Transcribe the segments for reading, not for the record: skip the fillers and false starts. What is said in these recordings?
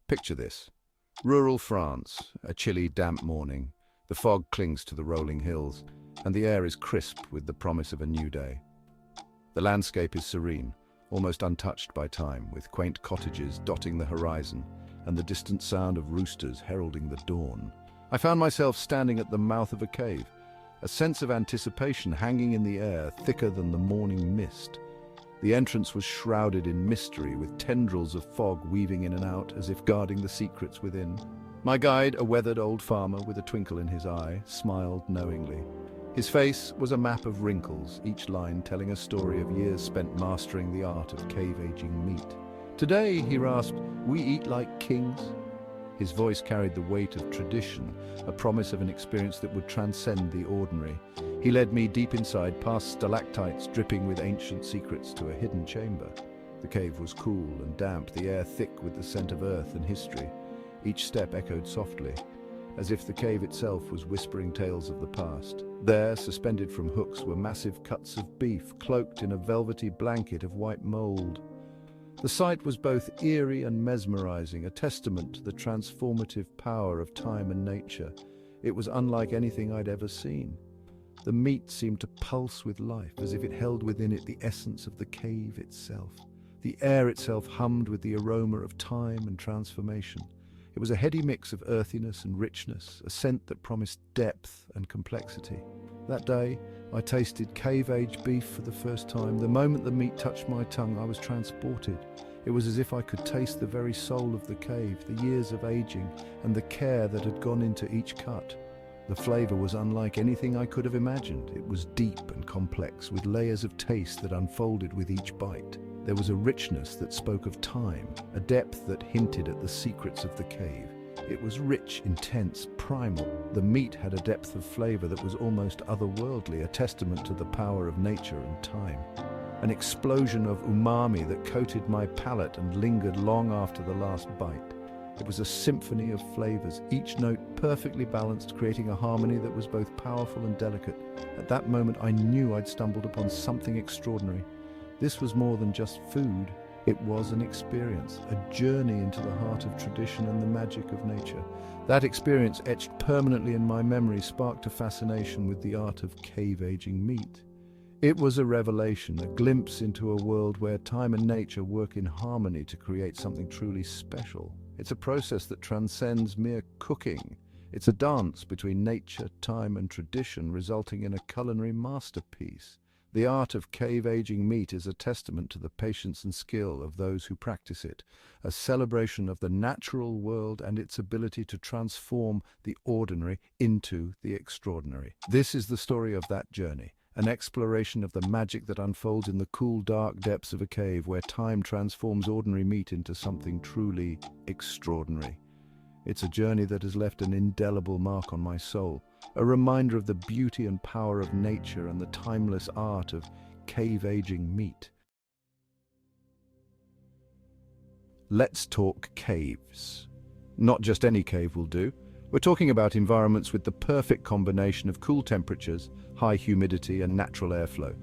Picture this. Rural France, a chilly, damp morning. The fog clings to the rolling hills, and the air is crisp with the promise of a new day. The landscape is serene, almost untouched by time, with quaint cottages dotting the horizon and the distant sound of roosters heralding the dawn. I found myself standing at the mouth of a cave, a sense of anticipation hanging in the air, thicker than the morning mist. The entrance was shrouded in mystery, with tendrils of fog weaving in and out as if guarding the secrets within. My guide, a weathered old farmer with a twinkle in his eye, smiled knowingly. His face was a map of wrinkles, each line telling a story of years spent mastering the art of cave-aging meat. "Today," he rasped, "we eat like kings." His voice carried the weight of tradition, a promise of an experience that would transcend the ordinary. He led me deep inside, past stalactites dripping with ancient secrets, to a hidden chamber. The cave was cool and damp, the air thick with the scent of earth and history. Each step echoed softly, as if the cave itself was whispering tales of the past. There, suspended from hooks, were massive cuts of beef, cloaked in a velvety blanket of white mold. The sight was both eerie and mesmerizing, a testament to the transformative power of time and nature. It was unlike anything I'd ever seen. The meat seemed to pulse with life, as if it held within it the essence of the cave itself. The air itself hummed with the aroma of time and transformation. It was a heady mix of earthiness and richness, a scent that promised depth and complexity. That day, I tasted cave-aged beef for the first time. The moment the meat touched my tongue, I was transported. It was as if I could taste the very soul of the cave, the years of aging, and the care that had gone into each cut. The flavor was unlike anything I could have imagined. It was deep and complex, with layers of taste that unfolded with each bite. There was a richness that spoke of time, a depth that hinted at the secrets of the cave. It was rich, intense, primal. The meat had a depth of flavor that was almost otherworldly, a testament to the power of nature and time. An explosion of umami that coated my palate and lingered long after the last bite. It was a symphony of flavors, each note perfectly balanced, creating a harmony that was both powerful and delicate. At that moment, I knew I'd stumbled upon something extraordinary. This was more than just food. It was an experience, a journey into the heart of tradition and the magic of nature. That experience, etched permanently in my memory, sparked a fascination with the art of cave-aging meat. It was a revelation, a glimpse into a world where time and nature work in harmony to create something truly special. It's a process that transcends mere cooking. It's a dance between nature, time, and tradition, resulting in a culinary masterpiece. The art of cave-aging meat is a testament to the patience and skill of those who practice it, a celebration of the natural world and its ability to transform the ordinary into the extraordinary. This is the story of that journey, an exploration of the magic that unfolds in the cool, dark depths of a cave where time transforms ordinary meat into something truly extraordinary. It's a journey that has left an indelible mark on my soul, a reminder of the beauty and power of nature and the timeless art of cave-aging meat. Let's talk caves. Not just any cave will do. We're talking about environments with the perfect combination of cool temperatures, high humidity, and natural airflow.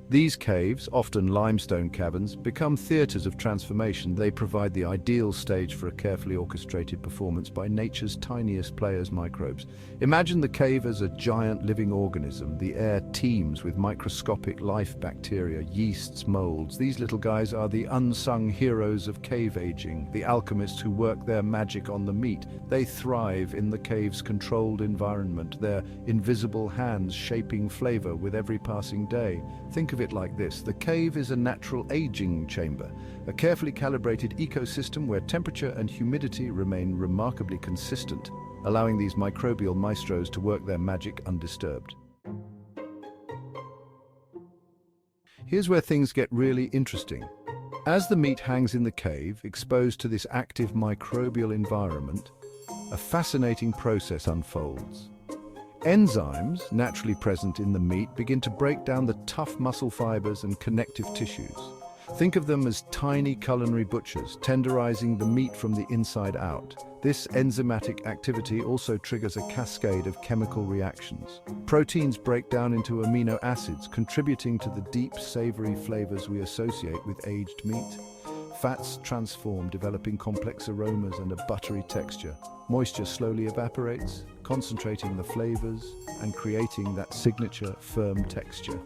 These caves, often limestone caverns, become theaters of transformation. They provide the ideal stage for a carefully orchestrated performance by nature's tiniest players, microbes. Imagine the cave as a giant living organism. The air teems with microscopic life bacteria, yeasts, molds. These little guys are the unsung heroes of cave aging, the alchemists who work their magic on the meat. They thrive in the cave's controlled environment, their invisible hands shaping flavor with every passing day. Think of it like this: the cave is a natural aging chamber, a carefully calibrated ecosystem where temperature and humidity remain remarkably consistent, allowing these microbial maestros to work their magic undisturbed. Here's where things get really interesting. As the meat hangs in the cave, exposed to this active microbial environment, a fascinating process unfolds. Enzymes, naturally present in the meat, begin to break down the tough muscle fibers and connective tissues. Think of them as tiny culinary butchers, tenderizing the meat from the inside out. This enzymatic activity also triggers a cascade of chemical reactions. Proteins break down into amino acids, contributing to the deep, savory flavors we associate with aged meat. Fats transform, developing complex aromas and a buttery texture. Moisture slowly evaporates, concentrating the flavors and creating that signature firm texture.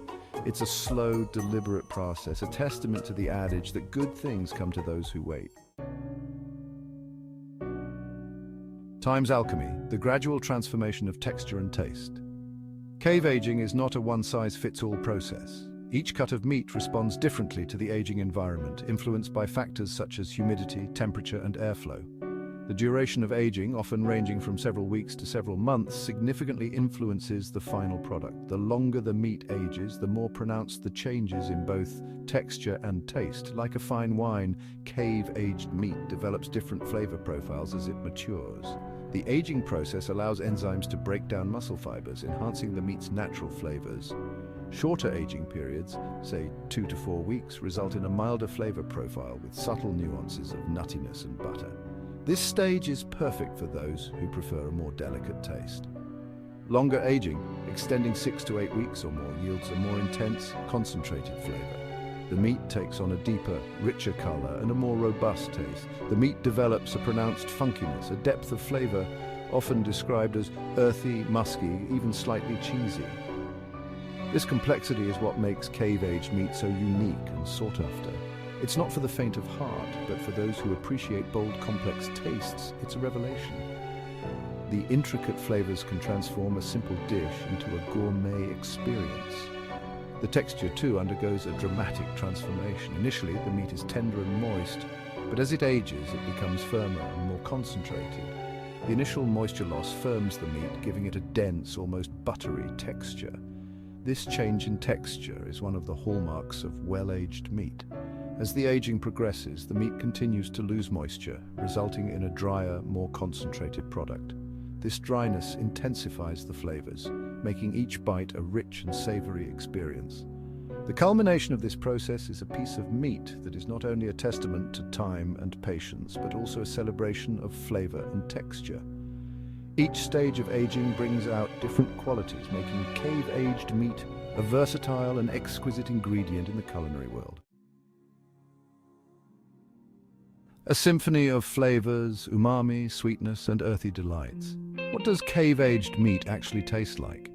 It's a slow, deliberate process, a testament to the adage that good things come to those who wait. Time's alchemy, the gradual transformation of texture and taste. Cave aging is not a one-size-fits-all process. Each cut of meat responds differently to the aging environment, influenced by factors such as humidity, temperature, and airflow. The duration of aging, often ranging from several weeks to several months, significantly influences the final product. The longer the meat ages, the more pronounced the changes in both texture and taste. Like a fine wine, cave-aged meat develops different flavor profiles as it matures. The aging process allows enzymes to break down muscle fibers, enhancing the meat's natural flavors. Shorter aging periods, say 2 to 4 weeks, result in a milder flavor profile with subtle nuances of nuttiness and butter. This stage is perfect for those who prefer a more delicate taste. Longer aging, extending 6 to 8 weeks or more, yields a more intense, concentrated flavor. The meat takes on a deeper, richer color and a more robust taste. The meat develops a pronounced funkiness, a depth of flavor often described as earthy, musky, even slightly cheesy. This complexity is what makes cave-aged meat so unique and sought after. It's not for the faint of heart, but for those who appreciate bold, complex tastes, it's a revelation. The intricate flavors can transform a simple dish into a gourmet experience. The texture, too, undergoes a dramatic transformation. Initially, the meat is tender and moist, but as it ages, it becomes firmer and more concentrated. The initial moisture loss firms the meat, giving it a dense, almost buttery texture. This change in texture is one of the hallmarks of well-aged meat. As the aging progresses, the meat continues to lose moisture, resulting in a drier, more concentrated product. This dryness intensifies the flavors, making each bite a rich and savory experience. The culmination of this process is a piece of meat that is not only a testament to time and patience, but also a celebration of flavor and texture. Each stage of aging brings out different qualities, making cave-aged meat a versatile and exquisite ingredient in the culinary world. A symphony of flavors, umami, sweetness, and earthy delights. What does cave-aged meat actually taste like?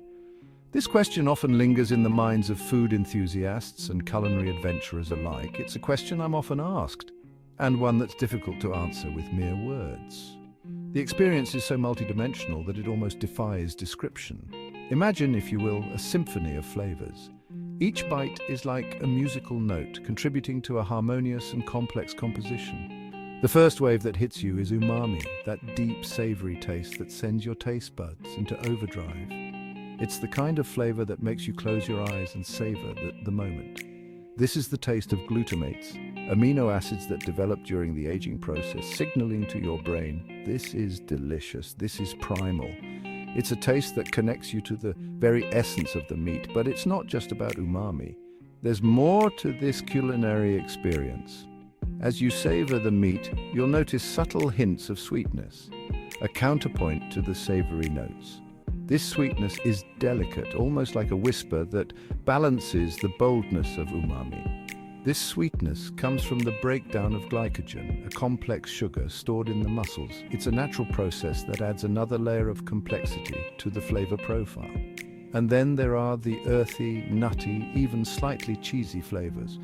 This question often lingers in the minds of food enthusiasts and culinary adventurers alike. It's a question I'm often asked, and one that's difficult to answer with mere words. The experience is so multidimensional that it almost defies description. Imagine, if you will, a symphony of flavors. Each bite is like a musical note, contributing to a harmonious and complex composition. The first wave that hits you is umami, that deep, savory taste that sends your taste buds into overdrive. It's the kind of flavor that makes you close your eyes and savor the moment. This is the taste of glutamates, amino acids that develop during the aging process, signaling to your brain, this is delicious, this is primal. It's a taste that connects you to the very essence of the meat, but it's not just about umami. There's more to this culinary experience. As you savor the meat, you'll notice subtle hints of sweetness, a counterpoint to the savory notes. This sweetness is delicate, almost like a whisper that balances the boldness of umami. This sweetness comes from the breakdown of glycogen, a complex sugar stored in the muscles. It's a natural process that adds another layer of complexity to the flavor profile. And then there are the earthy, nutty, even slightly cheesy flavors,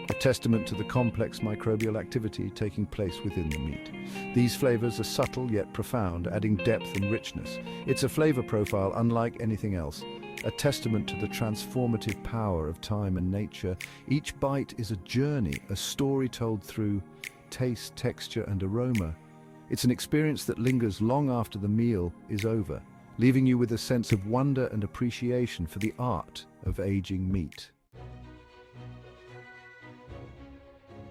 a testament to the complex microbial activity taking place within the meat. These flavors are subtle yet profound, adding depth and richness. It's a flavor profile unlike anything else, a testament to the transformative power of time and nature. Each bite is a journey, a story told through taste, texture, and aroma. It's an experience that lingers long after the meal is over, leaving you with a sense of wonder and appreciation for the art of aging meat.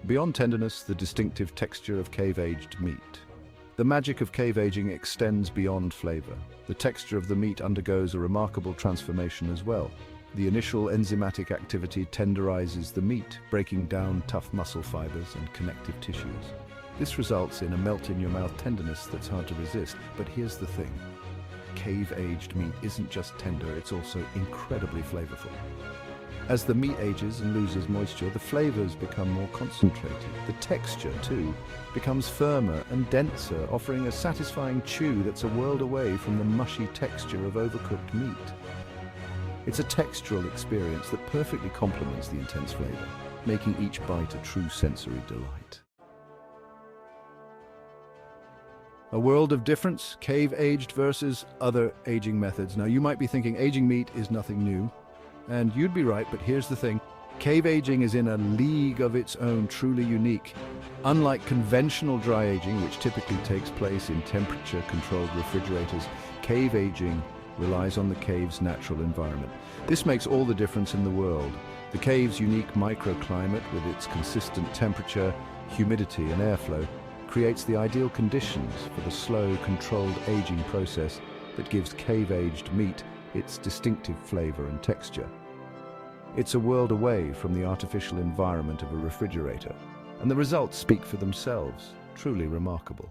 Beyond tenderness, the distinctive texture of cave-aged meat. The magic of cave aging extends beyond flavor. The texture of the meat undergoes a remarkable transformation as well. The initial enzymatic activity tenderizes the meat, breaking down tough muscle fibers and connective tissues. This results in a melt-in-your-mouth tenderness that's hard to resist. But here's the thing. Cave-aged meat isn't just tender, it's also incredibly flavorful. As the meat ages and loses moisture, the flavors become more concentrated. The texture, too, becomes firmer and denser, offering a satisfying chew that's a world away from the mushy texture of overcooked meat. It's a textural experience that perfectly complements the intense flavor, making each bite a true sensory delight. A world of difference, cave-aged versus other aging methods. Now, you might be thinking aging meat is nothing new, and you'd be right, but here's the thing. Cave aging is in a league of its own, truly unique. Unlike conventional dry aging, which typically takes place in temperature-controlled refrigerators, cave aging relies on the cave's natural environment. This makes all the difference in the world. The cave's unique microclimate, with its consistent temperature, humidity, and airflow, creates the ideal conditions for the slow, controlled aging process that gives cave-aged meat its distinctive flavor and texture. It's a world away from the artificial environment of a refrigerator, and the results speak for themselves, truly remarkable.